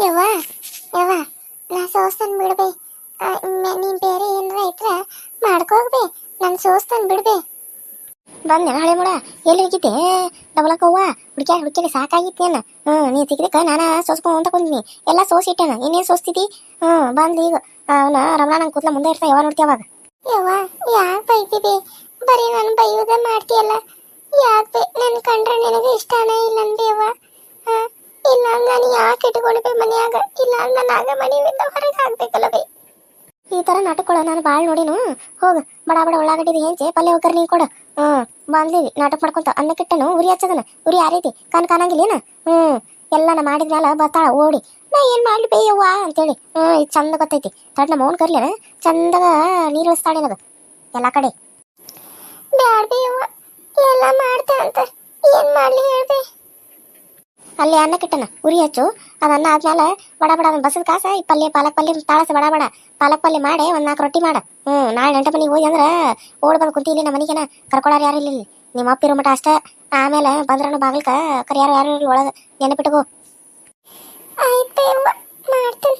ಯವ್ವ ಯವ್ವ ನಾ ಸೋಸ್ತನ್ ಬಿಡ್ಬೇ ನೀನ್ ಬೇರೆ ಏನಾರ ಇಟ್ರ ಮಾಡ್ಕೋಗ್ಬೇ ನನ್ ಸೋಸ್ತನ್ ಬಿಡ್ಬೇ. ಬಂದೆ ಹಳೆ ಮುಡ ಎಲ್ಲಿ ಹೋಗಿದ್ದೆ ಡಬಲಕ್ಕವ್ವ ಹುಡುಕ್ಯಾಡಿ ಸಾಕಾಗಿತ್ತೇನ. ನೀ ಸಿಕ್ಕಿದಕ್ಕ ನಾನು ಸೋಸ್ಕೊಂತ ಕುಂದಿನಿ ಎಲ್ಲ ಸೋಸಿಟ್ಟೇನ ಇನ್ನೇನು ಸೋಸ್ತಿದ್ದಿ. ಬಂದು ಈಗ ಅವನ ರಮಣ ನಂಗೆ ಕೂತ್ಲ ಮುಂದೆ ಇರ್ತಾ ಯಾವ ನೋಡ್ತಿ ಅವಾಗ. ಯವ್ವ ಯಾಕೆ ಬೈತಿದ್ದಿ ಬರೀ ನಾನು ಬೈಯೋದೇ ಮಾಡ್ತೀಯಲ್ಲ ಯಾಕೆ ನನ್ ಕಂಡ್ರೆ ನಿನಗೆ ಇಷ್ಟನೇ ಇಲ್ಲ ಅಂದೆ ಯವ್ವ. ಇಲ್ಲ ನಾನು ಯಾಕೆ ಇಟ್ಕೊಳ್ಬೇ ಮನ್ಯಾಗ ಇಲ್ಲ ನಾನು ಆಗ ಮನೆಯಿಂದ ಹೊರಗೆ ಹಾಕ್ಬೇಕಲ್ಲವೇ. ಈ ತರ ನಾಟಕಗಳು ನಾನು ಭಾಳ ನೋಡಿನು. ಹೋಗ ಬಡ ಬಡ ಉಳ್ಳಾಗಡ್ಡಿದ ಹೆಂಚೆ ಪಲ್ಯ ಹೋಗ್ರಿ ನೀ ಕೊಡು. ಬಂದ್ಲೀವಿ ನಾಟಕ ಮಾಡ್ಕೊಂತ ಅನ್ನಕ್ಕಿಟ್ಟನು ಉರಿ ಹಚ್ಚದನ ಉರಿ ಯಾರೀತಿ ಕಾಣಂಗಿಲ್ಲೇನ. ಎಲ್ಲ ನಾ ಮಾಡಿದ್ಮೇಲೆ ಬರ್ತಾಳ ಓಡಿ ನಾ ಏನ್ ಮಾಡ್ಲಿ ಬೇಯವ್ವ ಅಂತೇಳಿ. ಇದು ಚಂದ ಗೊತ್ತೈತಿ ತಡ್ ನಮ್ಮ ಮೌನ್ ಕರ್ಲೇನ ಚಂದಾಗ ನೀರು ಇಳಿಸ್ತಾಳೆ ನನಗ ಎಲ್ಲಾ ಕಡೆ. ಬ್ಯಾಡ ಬೇಯವ್ವ ಎಲ್ಲ ಮಾಡ್ತಾ ಅಂತ ಏನ್ ಮಾಡ್ಲಿ ಹೇಳ್ಬೇ. ಅಲ್ಲಿ ಅನ್ನಕ್ಕಿಟ್ಟನ ಉರಿ ಹಚ್ಚು ಅದನ್ನ ಆದ್ಮೇಲೆ ಬಡ ಬಡ ಅದನ್ನ ಬಸದ ಕಾಸ ಈ ಪಲ್ಯ ಪಾಲಕ್ ಪಲ್ಯ ತಾಳಸ ಬಡ ಬಡ ಪಾಲಕ್ ಪಲ್ಯ ಮಾಡಿ ಒಂದ್ 4 ರೊಟ್ಟಿ ಮಾಡ. ನಾಳೆ ನೆಂಟ ಮನೆಗೆ ಹೋಗಿ ಅಂದ್ರೆ ಓಡ್ ಬಂದು ಕುಂತಿ ಇಲ್ಲಿ ನಮ್ಮ ಮನೆಗೆನ ಕರ್ಕೊಳಾರ ಯಾರು ಇಲ್ಲಿ ನಿಮ್ಮ ಅಪ್ಪ ಇರೋ ಮಟ ಅಷ್ಟ. ಆಮೇಲೆ ಬಂದ್ರನು ಬಾಗಿಲ್ಕ ಕರಿಯಾರ ಯಾರು ಒಳಗ ನೆನಪಿಟ್ಕೋ. ಆಯ್ತು ಮಾಡ್ತೀನಿ.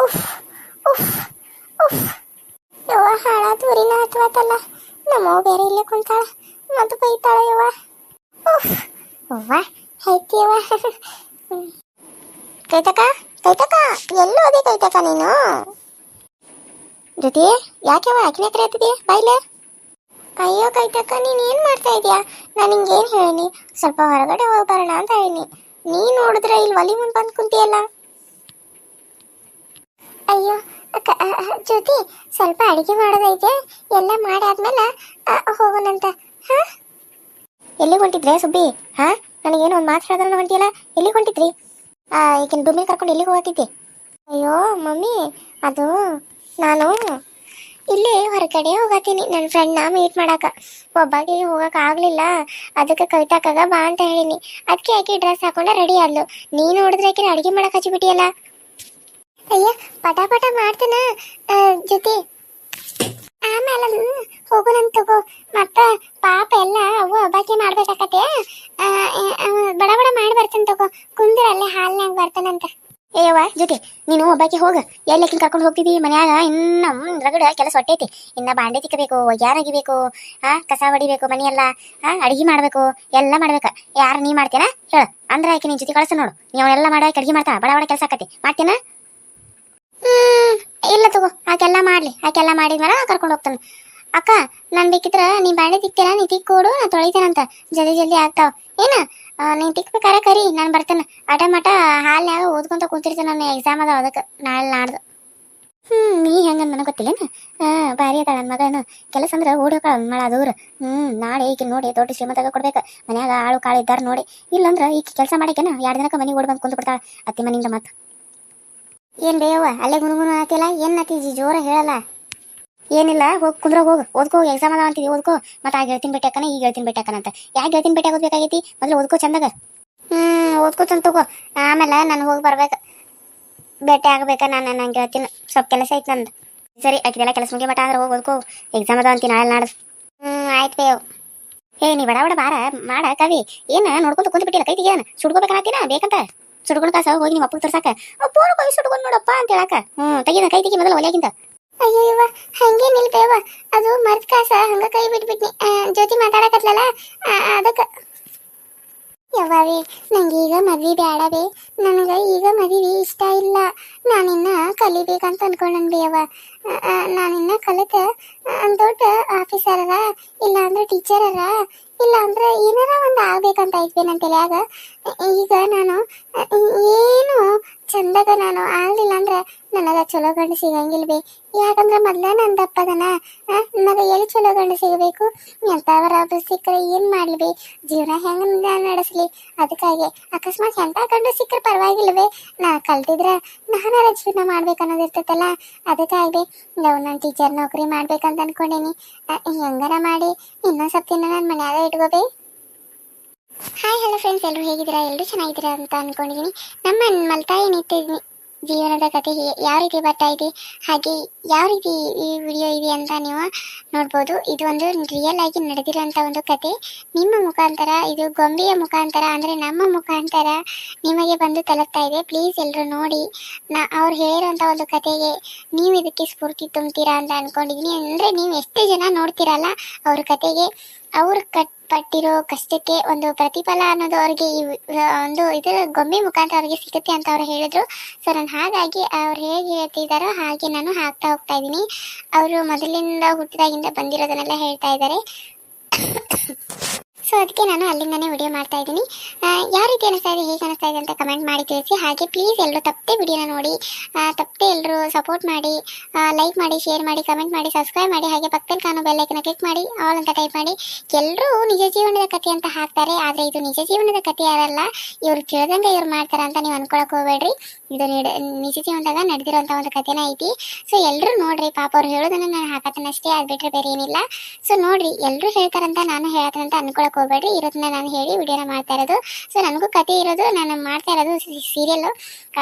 ಉಫ್ ಉಫ್ ಉಫ್ ಯವ್ವ ಹಾಳಾದ ಊರಿನ ಹತ್ವಾತಲ್ಲ ನಮ್ಮವ್ ಬೇರೆ ಇಲ್ಲೇ ಕುಂತಾಳ ಮತ್ತು ಬೈತಾಳ ಯವ್ವ. ಉಫ್ ಅವ್ವ ಐತಿಯವ್ವ. ಕೈತಕ ಕೈತಕ ಎಲ್ಲೂ ಹೋದೆ ಕೈತಕ ನೀನು ಜೊತೆ ಯಾಕೆವ ಯಾಕೆ ಹತ್ತಿದೆ ಬಾಯ್ಲೆ. ಅಯ್ಯೋ ಕೈತಕ್ಕ ನೀನ್ ಏನ್ ಮಾಡ್ತಾ ಇದೀಯಾ ನಾನು ಹಿಂಗೇನು ಹೇಳಿನಿ ಸ್ವಲ್ಪ ಹೊರಗಡೆ ಹೋಗಿ ಬರೋಣ ಅಂತ ಹೇಳಿನಿ. ನೀನ್ ನೋಡಿದ್ರೆ ಇಲ್ಲಿ ಒಲಿ ಮುಂದೆ ಬಂದು ಕುಂತಿಯಲ್ಲ. ಅಯ್ಯೋ ಜ್ಯೋತಿ ಸ್ವಲ್ಪ ಅಡಿಗೆ ಮಾಡೋದೈತೆ ಎಲ್ಲ ಮಾಡಾದ್ಮೇಲೆ ಹೋಗೋಣಂತ. ಹಾ ಎಲ್ಲಿಗೆ ಹೊಂಟಿದ್ರೆ ಸುಬ್ಬಿ? ನನಗೇನು ಒಂದು ಮಾತು ಹೇಳಿದ್ರೆ ಹೊಂಟಿಯಲ್ಲ ಎಲ್ಲಿಗೆ ಹೊಂಟಿದ್ರಿ? ಈಗಿನ ಡುಮ್ಮಿ ಕರ್ಕೊಂಡು ಎಲ್ಲಿಗೆ ಹೋಗಿದ್ದೆ? ಅಯ್ಯೋ ಮಮ್ಮಿ ಅದು ನಾನು ಇಲ್ಲಿ ಹೊರಗಡೆ ಹೋಗತ್ತೀನಿ ನನ್ನ ಫ್ರೆಂಡ್ನ ಮೀಟ್ ಮಾಡಾಕ. ಒಬ್ಬಾಗೆ ಹೋಗಕ್ಕೆ ಆಗಲಿಲ್ಲ ಅದಕ್ಕೆ ಕವಿತಾಕಾಗ ಬಾ ಅಂತ ಹೇಳಿನಿ. ಅದಕ್ಕೆ ಆಕೆ ಡ್ರೆಸ್ ಹಾಕೊಂಡ ರೆಡಿ ಆದ್ಲು. ನೀನು ನೋಡಿದ್ರೆ ಆಕೆ ಅಡುಗೆ ಮಾಡಕ್ಕೆ ಹಚ್ಚಿಬಿಟ್ಟಿಯಲ್ಲ. ಅಯ್ಯ ಪಟ ಪಟ ಮಾಡ್ತೇನ ಜೊತೆ ಆಮೇಲೆ ಹೋಗೋಣಂತ ತಗೋ. ಮತ್ತ ಪಾಪ ಎಲ್ಲ ಅವು ಹಬ್ಬಕ್ಕೆ ಮಾಡ್ಬೇಕಾಕತೆ. ಬಡ ಬಡ ಮಾಡಿ ಬರ್ತೇನೆ ತಗೋ ಕುಂದ್ರ ಅಲ್ಲೇ ಹಾಲ್ನಾಗ ಬರ್ತಾನಂತ. ಏಯವ್ವ ಜೊತೆ ನೀನು ಒಬ್ಬಾಕಿ ಹೋಗ ಎಲ್ಲಕ್ಕಿಂತ ಕರ್ಕೊಂಡು ಹೋಗ್ತಿದ್ದಿ ಮನ್ಯಾಗ ಇನ್ನ ರಗಡ ಕೆಲಸ ಹೊಟ್ಟೈತಿ. ಇನ್ನ ಬಾಂಡೆ ತಿಕ್ಕಬೇಕು ಒಗ್ಯಾರ ಅಗಿಬೇಕು ಕಸ ಹೊಡಿಬೇಕು ಮನೆಯೆಲ್ಲ ಅಡಿಗೆ ಮಾಡ್ಬೇಕು ಎಲ್ಲ ಮಾಡ್ಬೇಕ. ಯಾರು ನೀ ಮಾಡ್ತೇನ ಹೇಳ ಅಂದ್ರೆ ಆಕೆ ನಿನ್ ಜೊತೆ ಕಳ್ಸ ನೋಡು. ನೀವು ಅವನ್ನೆಲ್ಲ ಮಾಡಕ್ಕೆ ಅಡಿಗೆ ಮಾಡ್ತಾ ಬಡ ಬಡ ಕೆಲಸ ಆಕತಿ ಮಾಡ್ತೇನ. ಇಲ್ಲ ತಗೋ ಆಕೆಲ್ಲ ಮಾಡ್ಲಿ ಆಕೆಲ್ಲ ಮಾಡಿದ್ಮೇಲೆ ಕರ್ಕೊಂಡು ಹೋಗ್ತಾನೆ. ಅಕ್ಕ ನಾನು ಬೇಕಿದ್ರೆ ನೀ ಬಾಂಡೆ ತಿಕ್ತೇನ ನೀ ತಿಕ್ಕೊಡು ನಾ ತೊಳಿತೇನಂತ ಜಲ್ದಿ ಜಲ್ದಿ ಆಗ್ತಾವ ಏನ. ನೀನ್ ತಿಕ್ಬೇಕಾರ ಕರಿ ನಾನು ಬರ್ತೇನೆ. ಆಟ ಮಾಟ ಹಾಲ್ನ್ಯಾಗ ಓದ್ಕೊಂತ ಕೂತಿರ್ತೇನೆ. ನನ್ನ ಎಕ್ಸಾಮ್ ಅದಾವ ಅದಕ್ಕೆ ನಾಳೆ ನಾಡ್ದು. ನೀ ಹೆಂಗಂದ್ ನನಗೆ ಗೊತ್ತಿಲ್ಲೇನ. ಭಾರಿ ಅದಾಳ ನನ್ನ ಮಗನ ಕೆಲಸ ಅಂದ್ರೆ ಓಡೋಕಾಳ ಮಳ ದೂರ. ನಾಳೆ ಈಕೆ ನೋಡಿ ದೊಡ್ಡ ಶ್ರೀಮಂತಾಗ ಕೊಡ್ಬೇಕು ಮನ್ಯಾಗ ಆಳು ಕಾಳು ಇದ್ದಾರ ನೋಡಿ. ಇಲ್ಲಂದ್ರೆ ಈಕೆ ಕೆಲಸ ಮಾಡೇನ 2 ದಿನಕ್ಕೆ ಮನೆಗೆ ಓಡ್ ಬಂದು ಕುಂತು ಬಿಡ್ತಾಳ ಅತ್ತಿ ಮನೆಯಿಂದ. ಮತ್ತೆ ಏನ್ ಬೇಯವ್ವ ಅಲ್ಲೇ ಗುನುಗುನು ಆತಿಲ್ಲ ಏನ್ ಆತಿಜಿ ಜೋರ ಹೇಳಲ್ಲ. ಏನಿಲ್ಲ ಹೋಗಿ ಕುಂದ್ರ ಹೋಗು ಓದ್ಕೋ ಎಕ್ಸಾಮ್ ಅದಾವ ಅಂತಿದ್ವಿ ಓದ್ಕೋ. ಮತ್ತೆ ಆ ಗೆಳತಿನ ಭೇಟಿಯಾಕನ ಈ ಗೆಳತಿನ ಭೇಟಿಯಾಕನ ಅಂತ ಯಾಕೆ ಗೆಳತಿನ ಭೇಟಿ ಆಗೋದ್ಬೇಕಾಗೈತಿ ಮೊದಲು ಓದ್ಕೋ ಚಂದಾಗ. ಓದ್ಕೋತಂತ ತಗೋ ಆಮೇಲೆ ನಾನು ಹೋಗಿ ಬರ್ಬೇಕು ಭೇಟಿ ಆಗ್ಬೇಕ. ನಾನು ಗೆಳತಿನ ಸ್ವಲ್ಪ ಕೆಲಸ ಐತೆ ನಂದು. ಸರಿ ಆಕಿದೆಲ್ಲ ಕೆಲಸ ಮುಗಿ ಮಟ ಆದ್ರೆ ಹೋಗಿ ಓದ್ಕೋ ಎಕ್ಸಾಮ್ ಅದಾವ ಅಂತೀನಿ ನಾಳೆ ನಾಡ್ದು. ಆಯ್ತು ಬೇಯವ್. ನೀ ಬಡ ಬಡ ಬಾರ ಮಾಡ ಕವಿ ಏನ ನೋಡ್ಕೊಂತ ಕುಂತ ಬಿಟ್ಟಿಲ್ಲ ಕೈ ತೆಗಿಯೋಣ ಸುಡ್ಕೋಬೇಕನ್ನತ್ತೀನ ಬೇಕಂತ. ಸುಡ್ಕೊಂಡು ಕಾಸ ಹೋಗಿ ನಿಮ್ಮ ಅಪ್ಪಗೆ ತರ್ಸಾಕ ಪೂರ ಕೈ ಸುಡ್ಕೊಂಡು ನೋಡಪ್ಪ ಅಂತ ಹೇಳಕ. ತೆಗಿದ ಕೈ ತೆಗಿ ಮೊದಲು ಒಲೆಗಿಂತ. ಅಯ್ಯೋ ಇವ ಹಂಗೆ ನಿಲ್ಬೇವ ಅದು ಮರ್ದ ಕಾಸ ಹಂಗ ಕೈ ಬಿಟ್ಬಿಟ್ನಿ ಜ್ಯೋತಿ ಮಾತಾಡಕತ್ಲಲ್ಲ ಅದಕ್ಕೆ. ಯವ್ವಾವೇ ನಂಗೆ ಈಗ ಮದ್ವಿ ಬೇಡವೇ ನನಗೆ ಈಗ ಮದ್ವಿ ಇಷ್ಟ ಇಲ್ಲ. ನಾನಿನ್ನ ಕಲಿಬೇಕಂತ ಅನ್ಕೊಂಡನ್ ಬೇವ. ನಾನಿನ್ನ ಕಲಿತ ದೊಡ್ಡ ಆಫೀಸರ ಇಲ್ಲ ಅಂದ್ರೆ ಟೀಚರರ ಇಲ್ಲ ಅಂದ್ರೆ ಏನಾರ ಒಂದು ಆಗ್ಬೇಕಂತ ಐತ್ವಿ ನನ್ನ ತಲೆಯಾಗ. ಈಗ ನಾನು ಏನು ಚಂದಾಗ ನಾನು ಆಗ್ಲಿಲ್ಲ ಅಂದ್ರೆ ನನಗ ಚಲೋ ಗಂಡು ಸಿಗಂಗಿಲ್ವೇ. ಯಾಕಂದ್ರೆ ಮೊದ್ಲ ನನ್ನ ದಪ್ಪದನ ನನಗೆ ಎಲ್ಲಿ ಚಲೋ ಗಂಡು ಸಿಗಬೇಕು ಎಂತವರ ಸಿಕ್ಕರೆ ಏನ್ ಮಾಡ್ಲಿವೆ ಜೀವನ ಹೆಂಗ ನಡೆಸ್ಲಿ. ಅದಕ್ಕಾಗಿ ಅಕಸ್ಮಾತ್ ಎಂತ ಗಂಡು ಸಿಕ್ಕರೆ ಪರವಾಗಿಲ್ವೇ ನಾ ಕಲ್ತಿದ್ರ ನಾನಾರ ಜೀವನ ಮಾಡ್ಬೇಕನ್ನೋದಿರ್ತೈತಲ್ಲ. ಅದಕ್ಕಾಗಿ ನಾನು ಟೀಚರ್ ನೌಕರಿ ಮಾಡ್ಬೇಕಂತ ಅನ್ಕೊಂಡೇನಿ. ಹೆಂಗಾರ ಮಾಡಿ ಇನ್ನೊಂದ್ ಸ್ವಲ್ಪ ದಿನ ನನ್ನ ಮನ್ಯಾಗ ಇಟ್ಕೋಬೇ. ಹಾಯ್ ಹಲೋ ಫ್ರೆಂಡ್ಸ್ ಎಲ್ಲರೂ ಹೇಗಿದ್ದೀರಾ ಎಲ್ಲರೂ ಚೆನ್ನಾಗಿದ್ದೀರಾ ಅಂತ ಅನ್ಕೊಂಡಿದ್ದೀನಿ. ನಮ್ಮ ಮಲ್ತಾಯಿ ನಿಂತಿದ್ದೀನಿ ಜೀವನದ ಕತೆ ಯಾವ ರೀತಿ ಬರ್ತಾ ಇದೆ, ಹಾಗೆ ಯಾವ ರೀತಿ ಈ ವಿಡಿಯೋ ಇದೆ ಅಂತ ನೀವು ನೋಡ್ಬೋದು. ಇದು ಒಂದು ರಿಯಲ್ ಆಗಿ ನಡೆದಿರುವಂಥ ಒಂದು ಕತೆ. ನಿಮ್ಮ ಮುಖಾಂತರ, ಇದು ಗೊಂಬೆಯ ಮುಖಾಂತರ ಅಂದರೆ ನಮ್ಮ ಮುಖಾಂತರ ನಿಮಗೆ ಬಂದು ತಲುಪ್ತಾ ಇದೆ. ಪ್ಲೀಸ್ ಎಲ್ಲರೂ ನೋಡಿ. ಅವ್ರು ಹೇಳಿರೋಂಥ ಒಂದು ಕತೆಗೆ ನೀವು ಇದಕ್ಕೆ ಸ್ಫೂರ್ತಿ ತುಂಬ್ತೀರಾ ಅಂತ ಅಂದ್ಕೊಂಡಿದ್ದೀನಿ. ಅಂದರೆ ನೀವು ಎಷ್ಟೇ ಜನ ನೋಡ್ತೀರಲ್ಲ ಅವ್ರ ಕತೆಗೆ, ಅವ್ರು ಪಟ್ಟಿರೋ ಕಷ್ಟಕ್ಕೆ ಒಂದು ಪ್ರತಿಫಲ ಅನ್ನೋದು ಅವ್ರಿಗೆ ಈ ಒಂದು ಇದರ ಗೊಂಬೆ ಮುಖಾಂತರ ಅವ್ರಿಗೆ ಸಿಗುತ್ತೆ ಅಂತ ಅವ್ರು ಹೇಳಿದ್ರು. ಸೊ ನಾನು ಹಾಗಾಗಿ ಅವ್ರು ಹೇಗೆ ಹೇಳ್ತಿದ್ದಾರೋ ಹಾಗೆ ನಾನು ಹಾಕ್ತಾ ಹೋಗ್ತಾ ಇದ್ದೀನಿ. ಅವರು ಮೊದಲಿಂದ ಹುಟ್ಟಿದಾಗಿಂದ ಬಂದಿರೋದನ್ನೆಲ್ಲ ಹೇಳ್ತಾ ಇದ್ದಾರೆ. ಸೊ ಅದಕ್ಕೆ ನಾನು ಅಲ್ಲಿಂದನೇ ವಿಡಿಯೋ ಮಾಡ್ತಾ ಇದ್ದೀನಿ. ಯಾವ ರೀತಿ ಅನಿಸ್ತಾ ಇದೆ, ಹೇಗೆ ಅನಿಸ್ತಾ ಇದೆ ಅಂತ ಕಮೆಂಟ್ ಮಾಡಿ ತಿಳಿಸಿ. ಹಾಗೆ ಪ್ಲೀಸ್ ಎಲ್ಲರೂ ತಪ್ಪದೆ ವಿಡಿಯೋನ ನೋಡಿ, ತಪ್ಪದೆ ಎಲ್ಲರೂ ಸಪೋರ್ಟ್ ಮಾಡಿ, ಲೈಕ್ ಮಾಡಿ, ಶೇರ್ ಮಾಡಿ, ಕಮೆಂಟ್ ಮಾಡಿ, ಸಬ್ಸ್ಕ್ರೈಬ್ ಮಾಡಿ. ಹಾಗೆ ಪಕ್ಕದಲ್ಲಿ ಕಾಣೋ ಬೆಲ್ ಐಕನ್ನ ಕ್ಲಿಕ್ ಮಾಡಿ ಆಲ್ ಅಂತ ಟೈಪ್ ಮಾಡಿ. ಎಲ್ಲರೂ ನಿಜ ಜೀವನದ ಕಥೆ ಅಂತ ಹಾಕ್ತಾರೆ, ಆದರೆ ಇದು ನಿಜ ಜೀವನದ ಕಥೆ ಯಾರಲ್ಲ, ಇವ್ರು ತಿಳಿದಂಗೆ ಇವ್ರು ಮಾಡ್ತಾರೆ ಅಂತ ನೀವು ಅನ್ಕೊಳಕ್ ಹೋಗ್ಬೇಡ್ರಿ. ಇದು ನಿಜ ಜೀವನದಾಗ ನಡೆದಿರೋಂಥ ಒಂದು ಕಥೆನ ಐತಿ. ಸೊ ಎಲ್ಲರೂ ನೋಡ್ರಿ, ಪಾಪ ಅವ್ರು ಹೇಳೋದನ್ನ ನಾನು ಹಾಕತ್ತನಷ್ಟೇ, ಅದು ಬಿಟ್ಟರೆ ಬೇರೆ ಏನಿಲ್ಲ. ಸೊ ನೋಡ್ರಿ, ಎಲ್ಲರೂ ಹೇಳ್ತಾರಂತ ನಾನು ಹೇಳ್ತಾನಂತ ಅನ್ಕೊಳಕ್ ಹೋಗ್ಬೇಡ್ರಿ. ಇರೋದನ್ನ ನಾನು ಹೇಳಿ ವಿಡಿಯೋನ ಮಾಡ್ತಾ ಇರೋದು. ಸೊ ನನಗೂ ಕತೆ ಇರೋದು, ನಾನು ಮಾಡ್ತಾ ಇರೋದು ಸೀರಿಯಲ್ಲು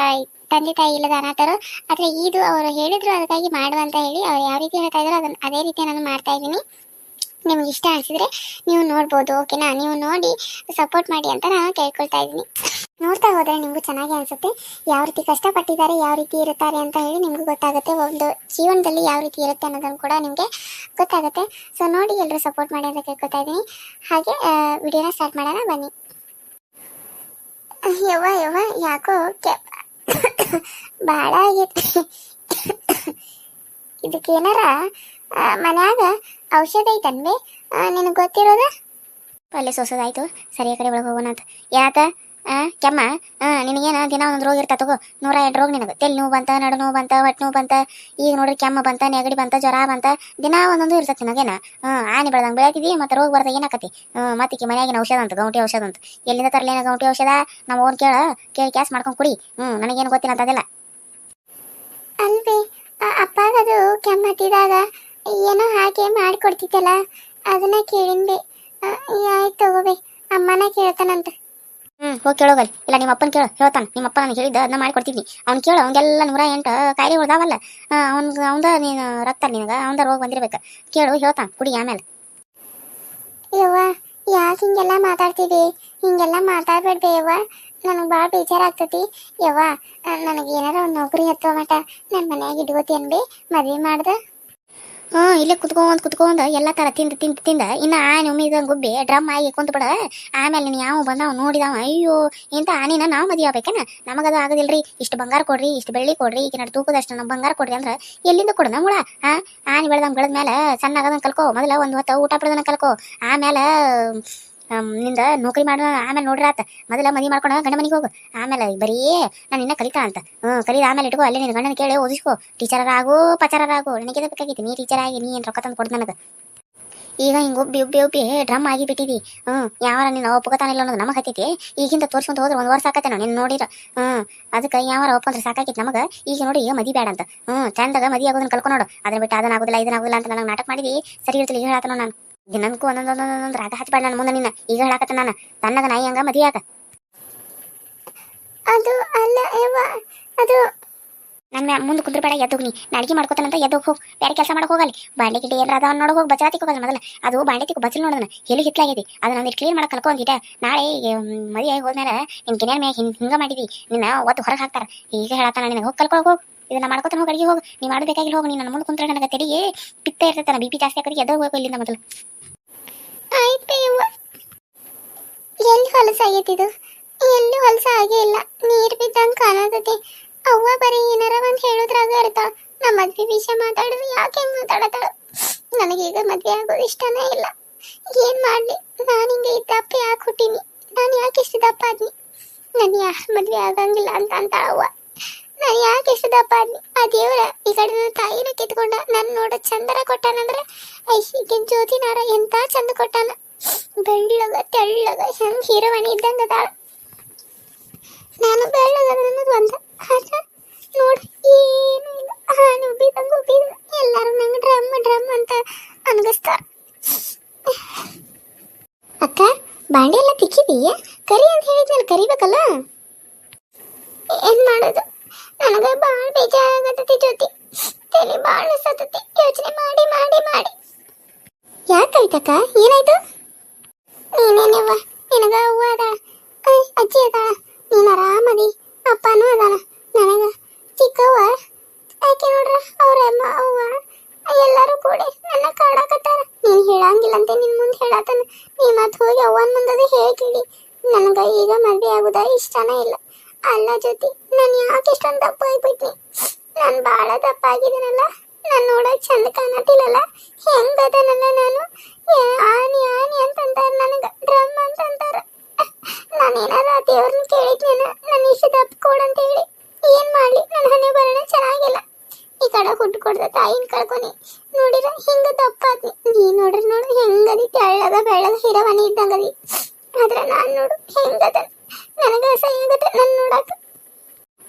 ತಂದೆ ತಾಯಿ ಇಲ್ಲದ ಅನಾಥರು. ಆದರೆ ಇದು ಅವರು ಹೇಳಿದ್ರು ಅದಕ್ಕಾಗಿ ಮಾಡುವಂತ ಹೇಳಿ ಅವ್ರು ಯಾವ ರೀತಿ ಹೇಳ್ತಾ ಇದ್ರು ಅದನ್ನು ಅದೇ ರೀತಿ ನಾನು ಮಾಡ್ತಾ ಇದ್ದೀನಿ. ನಿಮ್ಗೆ ಇಷ್ಟ ಅನಿಸಿದ್ರೆ ನೀವು ನೋಡ್ಬೋದು, ಓಕೆನಾ? ನೀವು ನೋಡಿ ಸಪೋರ್ಟ್ ಮಾಡಿ ಅಂತ ನಾನು ಕೇಳ್ಕೊಳ್ತಾ ಇದ್ದೀನಿ. ನೋಡ್ತಾ ಹೋದರೆ ನಿಮಗೂ ಚೆನ್ನಾಗಿ ಅನಿಸುತ್ತೆ. ಯಾವ ರೀತಿ ಕಷ್ಟಪಟ್ಟಿದ್ದಾರೆ, ಯಾವ ರೀತಿ ಇರುತ್ತಾರೆ ಅಂತ ಹೇಳಿ ನಿಮಗೂ ಗೊತ್ತಾಗುತ್ತೆ. ಒಂದು ಜೀವನದಲ್ಲಿ ಯಾವ ರೀತಿ ಇರುತ್ತೆ ಅನ್ನೋದನ್ನು ಕೂಡ ನಿಮಗೆ ಗೊತ್ತಾಗುತ್ತೆ. ಸೊ ನೋಡಿ, ಎಲ್ಲರೂ ಸಪೋರ್ಟ್ ಮಾಡಿ ಅಂತ ಕೇಳ್ಕೊಳ್ತಾ ಇದ್ದೀನಿ. ಹಾಗೆ ವಿಡಿಯೋನ ಸ್ಟಾರ್ಟ್ ಮಾಡೋಣ ಬನ್ನಿ. ಯವ್ವ ಯಾಕೋ ಭಾಳ ಆಗೈತಿ. ಇದಕ್ಕೇನಾರ ಮನ್ಯಾಗ ಔಷಧ ಐತನ್ಬೇ ನಿನಗೆ ಗೊತ್ತಿರೋದ? ಅಲ್ಲೇ ಸೊಸೋದಾಯ್ತು, ಸರಿಯ ಕಡೆ ಒಳಗೆ ಹೋಗೋಣ ಅಂತ. ಯಾಕ ಕೆಮ್ಮ? ನಿನಗೇನು ದಿನ ಒಂದು ರೋಗ ಇರ್ತಾ ತಗೋ, 102 ರೋಗ ನಿನಗೆ. ತೆಲ್ ನೋವು ಬಂತ, ನಡು ನೋವು ಬಂತ, ಹೊಟ್ಟೆ ನೋವು ಬಂತ, ಈಗ ನೋಡ್ರಿ ಕೆಮ್ಮ ಬಂತ, ನೆಗಡಿ ಬಂತ, ಜ್ವರ ಬಂತ, ದಿನ ಒಂದೊಂದು ಇರ್ತೈತಿ ನಿನಗೇನ. ಆನೆ ಬೆಳೆದಂಗೆ ಬೆಳತಿದ್ವಿ, ಮತ್ತು ರೋಗ ಬರ್ದಾಗ ಏನಾಕತಿ? ಮತ್ತಿಕ್ಕೆ ಮನ್ಯಾಗಿನ ಔಷಧ ಅಂತ, ಗೌಂಟಿ ಔಷಧ ಅಂತ. ಎಲ್ಲಿಂದ ತರಲೇನ ಗೌಂಟಿ ಔಷಧ? ನಮ್ಮ ಓನ್ ಕೇಳಿ ಕ್ಯಾಸ್ ಮಾಡ್ಕೊಂಡು ಕುಡಿ. ನನಗೇನು ಗೊತ್ತಿಲ್ಲ ಅಂತದೆಲ್ಲ. ಅಲ್ವೇ ಅಪ್ಪಾಗದು ಕೆಮ್ಮ ಹತ್ತಿದಾಗ ಏನೋ ಹಾಗೆ ಮಾಡಿಕೊಡ್ತಿದ್ದಲ್ಲ, ಅದನ್ನ ಕೇಳಿನ್ಬೆ. ಆಯ್ತು ತಗೋಬೇ, ಅಮ್ಮನ ಕೇಳ್ತಾನಂತ. ಹೋಗಿ ಕೇಳೋಗಲ್. ಇಲ್ಲ ನಿಮ್ಮ ಅಪ್ಪನ ಕೇಳು, ಹೇಳ್ತಾನೆ. ನಿಮ್ಮ ಅಪ್ಪ ನನಗೆ ಹೇಳಿದ್ದ ಅದನ್ನ ಮಾಡಿಕೊಡ್ತಿದ್ನಿ. ಅವ್ನು ಕೇಳು, ಅವಂಗೆಲ್ಲ 108 ಕಾಯಿಲೆ ಹೊಡೆದಾವಲ್ಲ. ಅವಂದ ನೀನು ರಕ್ತ ನಿನಗೆ ಅವಂದ ರೋಗ ಬಂದಿರ್ಬೇಕು. ಕೇಳು, ಹೇಳ್ತಾನೆ, ಕುಡಿ ಆಮೇಲೆ. ಯವ್ವ ಯಾಕೆ ಹಿಂಗೆಲ್ಲ ಮಾತಾಡ್ತೀವಿ? ಹಿಂಗೆಲ್ಲ ಮಾತಾಡ್ಬೇಡ್ಬೇ ಯವ್ವ, ನನಗೆ ಭಾಳ ಬೇಜಾರಾಗ್ತತಿ. ಯವ್ವ ನನಗೆ ಏನಾರ ಒಂದು ನೌಕರಿ ಹತ್ತುವ ಮಟ ನನ್ನ ಮನ್ಯಾಗ ಇಟ್ಕೋತಿ ಅನ್ಬೇ, ಮದುವೆ ಮಾಡ್ದೆ. ಇಲ್ಲೇ ಕುತ್ಕೊಂಡ್ ಎಲ್ಲ ಥರ ತಿಂದ ಇನ್ನು ಆನೆ ಉಮ್ಮಿದ ಗುಬ್ಬಿ ಡ್ರಮ್ ಆಗಿ ಕುಂತ್ಬಿಡ. ಆಮೇಲೆ ನೀನು ಯಾವ ಬಂದಾವ ನೋಡಿದಾವ, ಅಯ್ಯೋ ಇಂಥ ಆನಿನ ನಾವು ಮದುವೆ ಆಗ್ಬೇಕೇನ? ನಮಗದು ಆಗೋದಿಲ್ರಿ. ಇಷ್ಟು ಬಂಗಾರ ಕೊಡ್ರಿ, ಇಷ್ಟು ಬೆಳ್ಳಿ ಕೊಡ್ರಿ, ಈಗ ನಡು ತೂಕದಷ್ಟು ನಮ್ಮ ಬಂಗಾರ ಕೊಡ್ರಿ ಅಂದ್ರೆ ಎಲ್ಲಿಂದ ಕೊಡು ನಮ್ಮಳ? ಆನೆ ಬೆಳೆದ ಮೇಲೆ ಸಣ್ಣ ಆಗೋದನ್ನ ಕಲ್ಕೋ. ಮೊದಲ ಒಂದು ಹೊತ್ತು ಊಟ ಬಿಡೋದನ್ನ ಕಲ್ಕೋ. ಆಮೇಲೆ ನಿಂದ ನೌಕರಿ ಮಾಡೋ ಆಮೇಲೆ ನೋಡ್ರಿ ಆತ. ಮೊದಲ ಮದುವೆ ಮಾಡ್ಕೊಂಡು ಗಂಡ ಮನೆಗೆ ಹೋಗು. ಆಮೇಲೆ ಬರೀ ನಾನು ಇನ್ನ ಕಲಿತಾ ಅಂತ ಕಲಿದ ಆಮೇಲೆ ಇಟ್ಕೋ. ಅಲ್ಲೇ ನಿನ್ನ ಗಂಡನ ಕೇಳಿ ಓದಿಸ್ಕೋ. ಟೀಚರಾಗು ಪಚಾರಾಗು, ನನಗೆ ಬೇಕಾಗಿತ್ತು. ನೀ ಟೀಚರ್ ಆಗಿ ನೀ ಏನು ರೊಕ್ಕ ತಂದು ಕೊಡ್ದು ನನಗೆ. ಈಗ ಹಿಂಗೆ ಉಬ್ಬಿ ಡ್ರಮ್ ಆಗಿ ಬಿಟ್ಟಿದಿ. ಯಾವಾರ ನೀನು ಒಪ್ಪುಗತಾನಿಲ್ಲ ಅನ್ನೋದು ನಮಗೆ ಹತ್ತೈತಿ. ಈಗಿಂದ ತೋರ್ಸ್ಕೊಂತ ಹೋದ್ರೆ 1 ವರ್ಷ ಆಕತ್ತೇನೋ ನೀನು ನೋಡಿರ. ಅದಕ್ಕೆ ಯಾವಾರ ಒಪ್ಪಂದ್ರೆ ಸಾಕಾಗಿತ್ತು ನಮಗೆ. ಈಗ ನೋಡಿ, ಈಗ ಮದಿ ಬೇಡ ಅಂತ. ಚಂದಾಗ ಮದಿ ಆಗೋದನ್ನ ಕಲ್ಕೊಂಡು ಅದನ್ನ ಬಿಟ್ಟು ಅದನ್ನ ಆಗೋದಿಲ್ಲ ಇದನ್ನ ಆಗೋದಿಲ್ಲ ಅಂತ ನನಗೆ ನಾಟಕ ಮಾಡಿದಿ. ಸರಿ ಇರ್ತಿಲ್ಲ. ಈಗ ಹೇಳತ್ತನೋ ನಾನು ದಿನಕ್ಕೂ ಒಂದೊಂದೊಂದೊಂದು ರಾಗ ಹಚ್ಚಬೇಡ ನನ್ನ ಮುಂದೆ. ನಿನ್ನ ಈಗ ಹೇಳಾಕತ್ತ ನಾನು ತನ್ನಗ ನಾಯಿ ಹಂಗ ಮದಿ ಆಗ. ಅದು ಅಲ್ಲ ಯವ್ವ, ಅದು ನನ್ನ ಮುಂದೆ ಕುಂದ್ರಬೇಡ. ಎದ್ದೋಗಿ ನೀ ಅಡಿಗೆ ಮಾಡ್ಕೋತಾನಂತ ಎದ್ದೋಗಿ ಹೋಗಿ ಬೇರೆ ಕೆಲಸ ಮಾಡಕ್ಕೆ ಹೋಗಲಿ. ಬಾಂಡೆ ಗಿಡ್ಡೆ ಏನಾರ ಅದ ನೋಡೋಗಿ ಹೋಗಿ ಬಚಾತಿಗೆ ಹೋಗಲ್ಲ. ಮೊದಲ ಅದು ಬಾಂಡೆ ತಿಕ್ಕು ಬಚ್ಚಲು ನೋಡೋದನ್ನ ಎಲ್ಲಿ ಹಿತ್ಲಾಗೈತಿ ಅದನ್ನ ಒಂದು ಕ್ಲೀನ್ ಮಾಡಕ್ಕೆ ಕಲ್ಕೊಂಗಿಟ್ಟ. ನಾಳೆ ಮದುವೆ ಆಗಿ ಹೋದ್ಮೇಲೆ ನಿನ್ನ ಗಿನ್ಯಾನ ಮ್ಯಾಗ ಹಿಂಗೆ ಮಾಡಿದಿ, ನಿನ್ನ ಒತ್ತು ಹೊರಗೆ ಹಾಕ್ತಾರೆ. ಈಗ ಹೇಳತ್ತಾನ ನಿನಗೆ ಹೋಗಿ ಕಲ್ಕೊಂಡು ಹೋಗಿ ಇದನ್ನ ಮಾಡ್ಕೊತಾನೆ ಹೋಗಿ ಅಡಿಗೆ ಹೋಗಿ. ನೀ ಮಾಡಬೇಕಾಗಿಲ್ಲ ಹೋಗಿ. ನೀನು ನನ್ನ ಮುಂದೆ ಕುಂತ್ರೆ ನನಗೆ ತೆರಿಗೆ ಪಿತ್ತ ಇರ್ತೈತೆ, BP ಜಾಸ್ತಿ ಆಗೋದು. ಎದ್ದೋಗಿ ಹೋಗು ಇಲ್ಲಿಂದ ಮೊದಲು. ಆಯ್ತು ಯವ್ವ. ಎಲ್ಲಿ ಹೊಲಸಾಗೈತಿದು? ಎಲ್ಲಿ ಹೊಲಸ ಆಗೇ ಇಲ್ಲ, ನೀರು ಬಿದ್ದಂಗೆ ಕಾಣತೈತಿ. ಅವ್ವ ಬರೀ ಏನಾರ ಒಂದು ಹೇಳೋದ್ರಾಗ ಇರ್ತಾಳ. ನಮ್ಮ ಮದ್ವೆ ವಿಷಯ ಮಾತಾಡಿದ್ರೆ ಯಾಕೆ ಹೆಂಗೆ ಮಾತಾಡತಾಳ? ನನಗೀಗ ಮದ್ವೆ ಆಗೋದು ಇಷ್ಟನೇ ಇಲ್ಲ. ಏನು ಮಾಡಲಿ? ನಾನು ಹಿಂಗೆ ದಪ್ಪ ಯಾಕೆ ಹುಟ್ಟೀನಿ? ನಾನು ಯಾಕೆ ಇಷ್ಟು ದಪ್ಪ ಆದ್ನಿ? ನಾನು ಯಾರು ಮದ್ವೆ ಆಗಂಗಿಲ್ಲ ಅಂತ ಅಂತಾಳವ್ವ. ನಾನು ಯಾಕೆ ಇಷ್ಟು ದಪ್ಪ ಆದ್ನಿ? ಆ ದೇವರ ಈ ಕಡೆ ನನ್ನ ತಾಯಿನ ಕಿತ್ಕೊಂಡ ನನ್ನ ನೋಡ ಚಂದರ ಕೊಟ್ಟಾನಂದ್ರೆ ಐಶಿಗೆ ಜ್ಯೋತಿನಾರ ಎಂತ ಚಂದ ಕೊಟ್ಟಾನ. ಬೆಳ್ಳಗ ತೆಳ್ಳಗ ಹೆಂಗೆ ಹೀರೋವಾಣಿ ಇದ್ದಂಗೆ ಅದಾಳ. ನಾನು ಬೆಳ್ಳಗ ಅನ್ನೋದು ಒಂದ ನೋಡ್ರಿ ಏನು ಇಲ್ಲ. ಹಾನು ಉಬ್ಬಿದಂಗೆ ಎಲ್ಲರೂ ನಂಗೆ ಡ್ರಮ್ ಅಂತ ಅನ್ಗಿಸ್ತಾರ. ಅಕ್ಕ ಬಾಂಡೆ ಎಲ್ಲ ತಿಕ್ಕಿದೀಯ? ಕರಿ ಅಂತ ಹೇಳಿದ್ಮೇಲೆ ಕರಿಬೇಕಲ್ಲ. ಏನು ಮಾಡೋದು? ನನಗೆ ಬೇಜಾರಾಗತೈತಿ ಜ್ಯೋತಿ. ತಲೆ ಬಾಳ ಸತತಿ ಯೋಚನೆ ಮಾಡಿ ಮಾಡಿ ಮಾಡಿ. ಯಾಕೆ ಕವಿತಕ್ಕ, ಏನಾಯ್ತು? ನೀನೇನವ್ವ, ನಿನಗ ಅವ್ವ ಅದಾಳ, ಅಜ್ಜಿ ಅದಾಳ, ನೀನು ಆರಾಮದಿ, ಅಪ್ಪನೂ ಅದಾನ. ನನಗ ಚಿಕ್ಕವ್ವ ಯಾಕೆ ನೋಡ್ರ, ಅವ್ರ ಅಮ್ಮ ಅವ್ವ ಎಲ್ಲರೂ ಕೂಡಿ ನನ್ನ ಕಾಡಾಕತ್ತಾರ. ನೀನು ಹೇಳಂಗಿಲ್ಲ ಅಂತ ನಿನ್ ಮುಂದೆ ಹೇಳತ್ತಾನ. ನೀ ಮತ್ತೆ ಹೋಗಿ ಅವ್ವನ ಮುಂದದು ಹೇಗಿಡಿ. ನನಗ ಈಗ ಮದ್ವೆ ಆಗುದ ಇಷ್ಟನೇ ಇಲ್ಲ. ಅಲ್ಲ ಜ್ಯೋತಿ, ನಾನು ಯಾಕೆ ಇಷ್ಟೊಂದು ದಪ್ಪ ಆಗ್ಬಿಟ್ನಿ? ನಾನು ಭಾಳ ದಪ್ಪ ಆಗಿದ್ದೀನಲ್ಲ, ನಾನು ನೋಡಕ್ ಚಂದ ಕಾಣತಿಲ್ಲಲ್ಲ, ಹೆಂಗದನಲ್ಲ ನಾನು. ಆನಿ ಆನಿ ಅಂತಂತಾರ, ನನಗ ಡ್ರಮ್ ಅಂತಂತಾರ. ನಾನೇನಾರ ದೇವ್ರನ್ನ ಕೇಳಿದ್ನೇನ ನಾನು ಇಷ್ಟು ದಪ್ಪ ಕೊಡಂತ ಹೇಳಿ. ಏನ್ ಮಾಡ್ಲಿ, ನನ್ನ ಹಣೆ ಬರೋಣ ಚೆನ್ನಾಗಿಲ್ಲ. ಈ ಕಡೆ ಹುಟ್ಟು ಕೊಡ್ದ ತಾಯಿನ ಕಳ್ಕೊನಿ, ನೋಡಿರ ಹಿಂಗ ದಪ್ಪ ಆದ್ನಿ. ನೀ ನೋಡ್ರಿ ನೋಡು ಹೆಂಗದಿ, ತೆಳ್ಳಗ ಬೆಳ್ಳಗ ಹಿರವನಿ ಇದ್ದಂಗದಿ. ಆದ್ರ ನಾನ್ ನೋಡು ಹೆಂಗದ, ನನಗ ಅಸಹ್ಯ ಆಗತ್ತೆ ನನ್ ನೋಡಾಕ.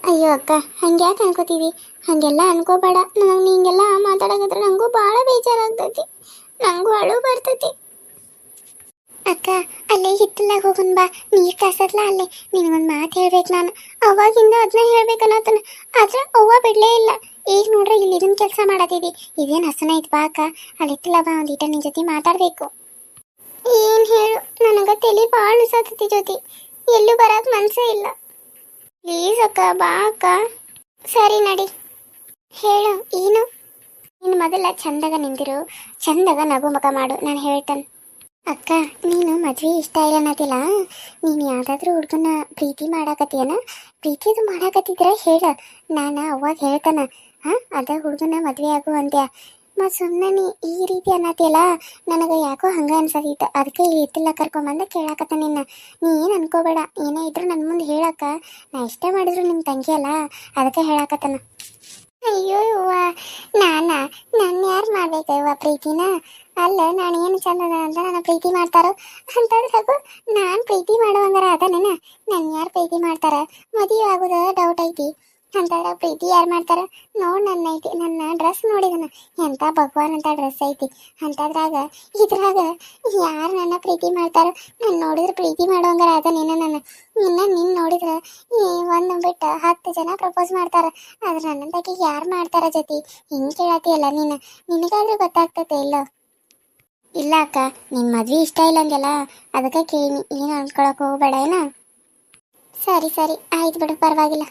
ಅಯ್ಯೋ ಅಕ್ಕ, ಹಂಗ್ಯಾಕೆ ಅನ್ಕೋತೀವಿ? ಹಂಗೆಲ್ಲ ಅನ್ಕೋಬೇಡ. ನನಗೆ ನೀಂಗೆಲ್ಲ ಮಾತಾಡಕತ್ರ ನಂಗೂ ಭಾಳ ಬೇಜಾರಾಗ್ತೈತಿ, ನಂಗೂ ಅಳು ಬರ್ತೈತಿ. ಅಕ್ಕ, ಅಲ್ಲೇ ಹಿತ್ತಲಾಗ ಹೋಗೋಣ ಬಾ, ನೀರು ಕಾಸತ್ಲ ಅಲ್ಲೇ. ನಿನಗೊಂದು ಮಾತು ಹೇಳ್ಬೇಕು ನಾನು. ಅವಾಗಿಂದ ಅದನ್ನ ಹೇಳ್ಬೇಕನ್ನೋತನ, ಆದ್ರೆ ಅವ್ವ ಬಿಡ್ಲೇ ಇಲ್ಲ. ಈಗ ನೋಡ್ರಿ ಇಲ್ಲಿ ಇದನ್ನ ಕೆಲಸ ಮಾಡತ್ತಿದ್ದಿ, ಇದೇನು ಹಸನ ಐತಿ ಬಾ ಅಕ್ಕ, ಅಲ್ಲಿ ಹಿತ್ತಲ ಬಾ, ಒಂದೀಟ ನಿನ್ನ ಜೊತೆ ಮಾತಾಡ್ಬೇಕು. ಏನು ಹೇಳು, ನನಗ ತಲೆ ಭಾಳ ಸತತಿ ಜ್ಯೋತಿ, ಎಲ್ಲೂ ಬರಕ್ಕೆ ಮನಸ್ಸೇ ಇಲ್ಲ. ಪ್ಲೀಸ್ ಅಕ್ಕ, ಬಾ ಅಕ್ಕ. ಸರಿ ನಡಿ, ಹೇಳು ಏನು. ನೀನು ಮೊದಲ ಚಂದಾಗ ನಿಂತಿರು, ಚಂದಾಗ ನಗು ಮುಖ ಮಾಡು, ನಾನು ಹೇಳ್ತೇನೆ. ಅಕ್ಕ, ನೀನು ಮದ್ವೆ ಇಷ್ಟ ಇಲ್ಲ ಅನ್ನತಿಲ್ಲ, ನೀನು ಯಾವುದಾದ್ರೂ ಹುಡುಗನ ಪ್ರೀತಿ ಮಾಡಾಕತ್ತೀಯನ? ಪ್ರೀತಿದು ಮಾಡಾಕತ್ತಿದ್ರೆ ಹೇಳ, ನಾನು ಅವಾಗ ಹೇಳ್ತಾನ. ಅದ ಹುಡುಗನ ಮದ್ವೆ ಆಗು ಅಂತ್ಯ. ಮತ್ತು ಸುಮ್ಮನೆ ನೀ ಈ ರೀತಿ ಅನ್ನತಿಯಲ್ಲ, ನನಗೆ ಯಾಕೋ ಹಂಗೆ ಅನ್ಸತಿತ್ತು. ಅದಕ್ಕೆ ಇತ್ತಿಲ್ಲ ಕರ್ಕೊಂಬಂದು ಕೇಳಾಕತ್ತ ನಿನ್ನ. ನೀ ಏನು ಅನ್ಕೋಬೇಡ, ಏನೇ ಇದ್ರು ನನ್ನ ಮುಂದೆ ಹೇಳಕ್ಕ. ನಾ ಇಷ್ಟೇ ಮಾಡಿದ್ರು ನಿಮ್ಮ ತಂಗಿ ಅಲ್ಲ, ಅದಕ್ಕೆ ಹೇಳಾಕತ್ತನ. ಅಯ್ಯೋ ಯವ್ವ, ನನ್ನ ಯಾರು ಮಾಡ್ಬೇಕವ್ವ ಪ್ರೀತಿನ? ಅಲ್ಲ, ನಾನು ಏನು ಚಂದದ ಅಂತ ನನ್ನ ಪ್ರೀತಿ ಮಾಡ್ತಾರೋ ಅಂತಂದ್ರೆ ನಾನು ಪ್ರೀತಿ ಮಾಡೋವಂಗಾರ ಅದನೇನ? ನನ್ನ ಯಾರು ಪ್ರೀತಿ ಮಾಡ್ತಾರ? ಮದುವೆ ಆಗೋದು ಡೌಟ್ ಐತಿ ಅಂತಂದ್ರೆ ಪ್ರೀತಿ ಯಾರು ಮಾಡ್ತಾರ? ನೋಡಿ ನನ್ನ ಐತಿ, ನನ್ನ ಡ್ರೆಸ್ ನೋಡಿದನ, ಎಂಥ ಭಗವಾನ್ ಅಂತ ಡ್ರೆಸ್ ಐತಿ. ಅಂತದ್ರಾಗ ಇದ್ರಾಗ ಯಾರು ನನ್ನ ಪ್ರೀತಿ ಮಾಡ್ತಾರ? ನಾನು ನೋಡಿದ್ರೆ ಪ್ರೀತಿ ಮಾಡೋವಂಗಾರ ಅದನೇನ? ನಿನ್ನ ನೋಡಿದ್ರೆ ಒಂದು ಬಿಟ್ಟು 10 ಜನ ಪ್ರಪೋಸ್ ಮಾಡ್ತಾರ, ಆದ್ರೆ ನನ್ನಂತಕ್ಕೆ ಯಾರು ಮಾಡ್ತಾರ ಜೊತೆ? ಹಿಂಗೆ ಕೇಳತ್ತೀಯಲ್ಲ ನೀನು, ನಿನಗಾದ್ರೂ ಗೊತ್ತಾಗ್ತತೆ ಇಲ್ಲ? ಇಲ್ಲ ಅಕ್ಕ, ನಿನ್ನ ಮದ್ವೆ ಇಷ್ಟ ಇಲ್ಲ ಅಂದಲ್ಲ, ಅದಕ್ಕೆ ಕೇಳಿ, ಏನು ಅನ್ಕೊಳಕ್ಕೆ ಹೋಗ್ಬೇಡ ಏನ? ಸರಿ ಸರಿ ಆಯ್ತು ಬಿಡು, ಪರವಾಗಿಲ್ಲ.